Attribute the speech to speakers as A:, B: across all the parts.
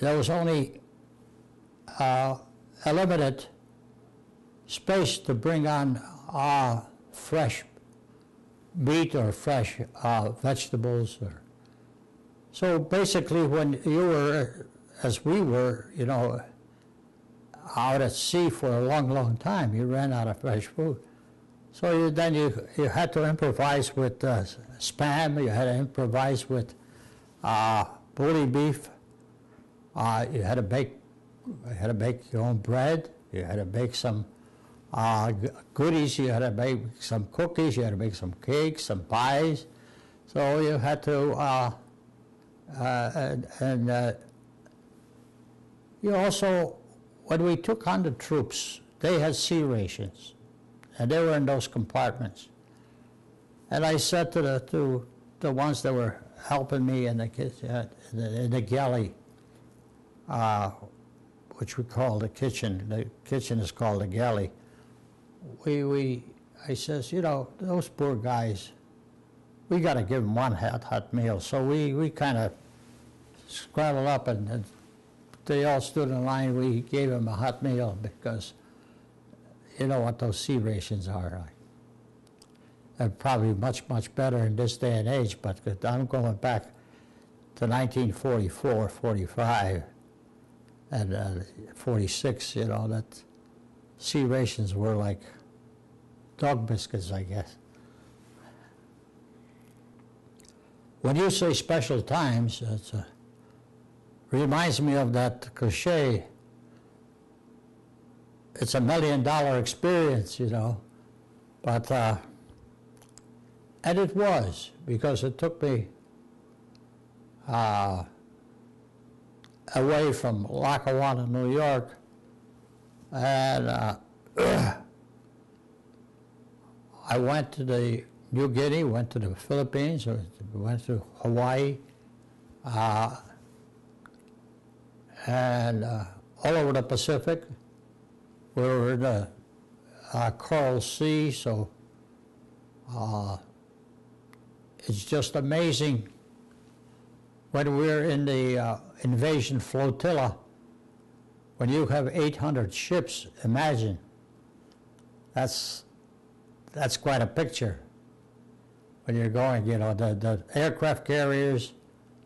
A: there was only a limited space to bring on fresh meat or fresh vegetables. So basically, when you were, as we were, you know, out at sea for a long, long time, you ran out of fresh food. So then you had to improvise with Spam. You had to improvise with bully beef. You had to bake your own bread. You had to bake some goodies. You had to bake some cookies. You had to make some cakes, some pies. So you had to, you also, when we took on the troops, they had sea rations, and they were in those compartments. And I said to the ones that were helping me in the galley, which we call the kitchen. The kitchen is called the galley. I says, you know, those poor guys, we got to give them one hot meal. So we kind of scrambled up, and they all stood in line. We gave them a hot meal because you know what those sea rations are like. They're probably much, much better in this day and age, but I'm going back to 1944, 45, and 46, you know, that sea rations were like dog biscuits, I guess. When you say special times, it reminds me of that cliche, it's $1 million experience, you know, but, and it was, because it took me away from Lackawanna, New York, and I went to the New Guinea, went to the Philippines, went to Hawaii, and all over the Pacific. We were in the Coral Sea, so it's just amazing when we're in the invasion flotilla, when you have 800 ships, imagine. That's quite a picture. When you're going, you know, the aircraft carriers,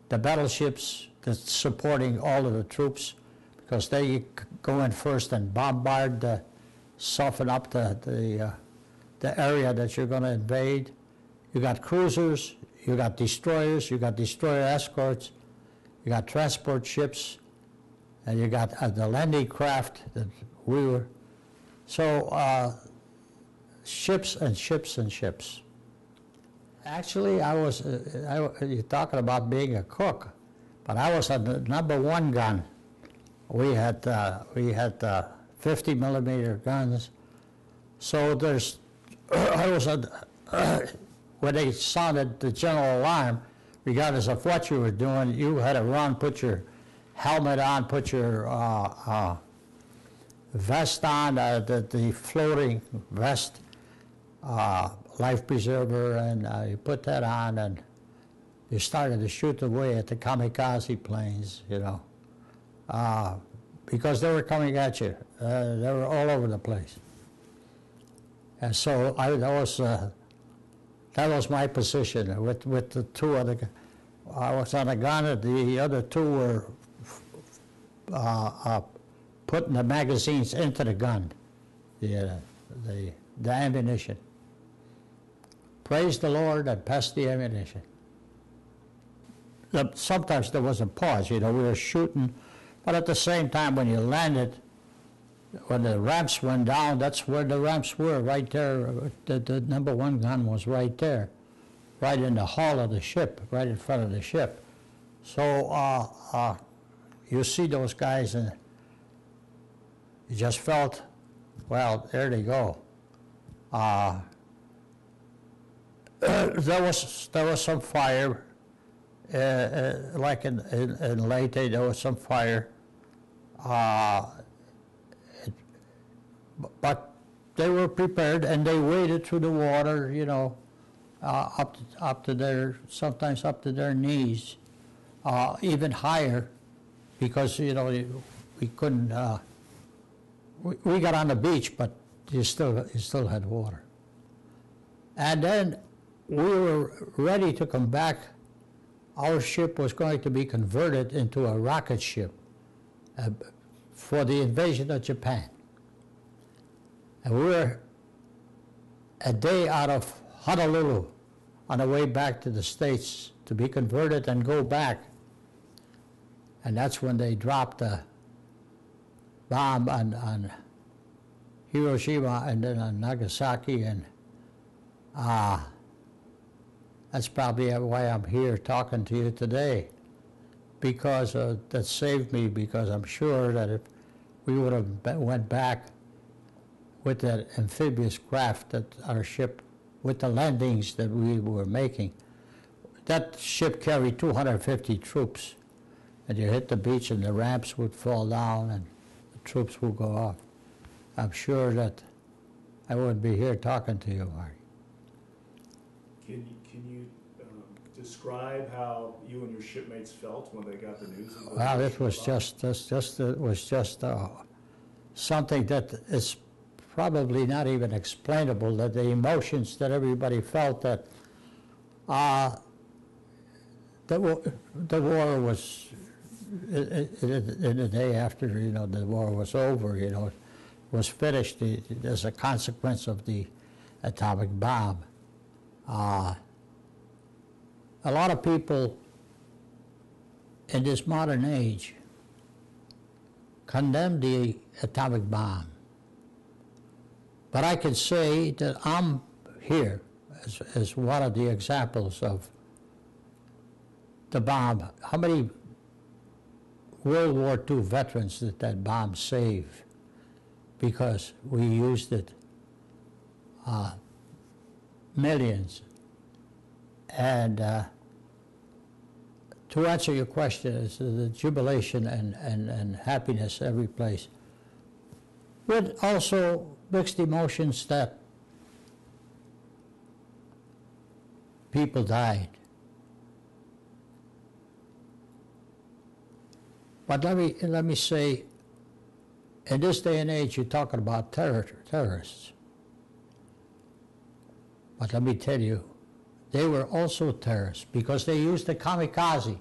A: the battleships that's supporting all of the troops, because they go in first and bombard, soften up the area that you're going to invade. You got cruisers, you got destroyers, you got destroyer escorts, you got transport ships, and you got the landing craft that we were. So ships and ships and ships. Actually, you're talking about being a cook, but I was on the #1 gun. We had 50 millimeter guns. So there's, I was when they sounded the general alarm, regardless of what you were doing, you had to run, put your helmet on, put your vest on, the floating vest, life preserver, and you put that on, and you started to shoot away at the kamikaze planes, you know, because they were coming at you. They were all over the place. And so that was my position with the two other. I was on a gun, and the other two were putting the magazines into the gun, the ammunition. Praise the Lord and pass the ammunition. Sometimes there was a pause, you know, we were shooting, but at the same time when you landed, when the ramps went down, that's where the ramps were, right there. The #1 gun was right there, right in the hull of the ship, right in front of the ship. So you see those guys and you just felt, well, there they go. There was some fire, like in Leyte, there was some fire. But they were prepared, and they waded through the water, you know, up to their, sometimes up to their knees, even higher. because, you know, we couldn't, we got on the beach, but you still had water. And then we were ready to come back. Our ship was going to be converted into a rocket ship for the invasion of Japan. And we were a day out of Honolulu on the way back to the States to be converted and go back. And that's when they dropped a bomb on Hiroshima and then on Nagasaki, and that's probably why I'm here talking to you today, because that saved me, because I'm sure that if we would have went back with that amphibious craft, that our ship, with the landings that we were making, that ship carried 250 troops, and you hit the beach and the ramps would fall down and the troops would go off. I'm sure that I wouldn't be here talking to you, Marty.
B: Can you describe how you and your shipmates felt when they got the news?
A: Well, it was just something that is probably not even explainable, that the emotions that everybody felt, that the war was, in the day after, you know, the war was over, you know, was finished as a consequence of the atomic bomb. A lot of people in this modern age condemn the atomic bomb. But I can say that I'm here as one of the examples of the bomb. How many World War II veterans did that bomb save? Because we used it, millions. And to answer your question, is the jubilation and happiness every place, with also mixed emotions that people died. But let me say, in this day and age, you're talking about terrorists. But let me tell you, they were also terrorists because they used the kamikaze.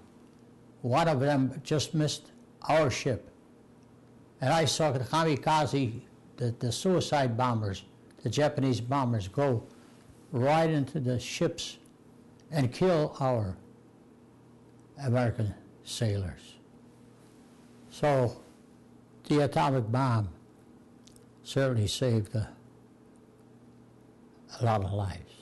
A: One of them just missed our ship. And I saw the kamikaze, the suicide bombers, the Japanese bombers, go right into the ships and kill our American sailors. So the atomic bomb certainly saved a lot of lives.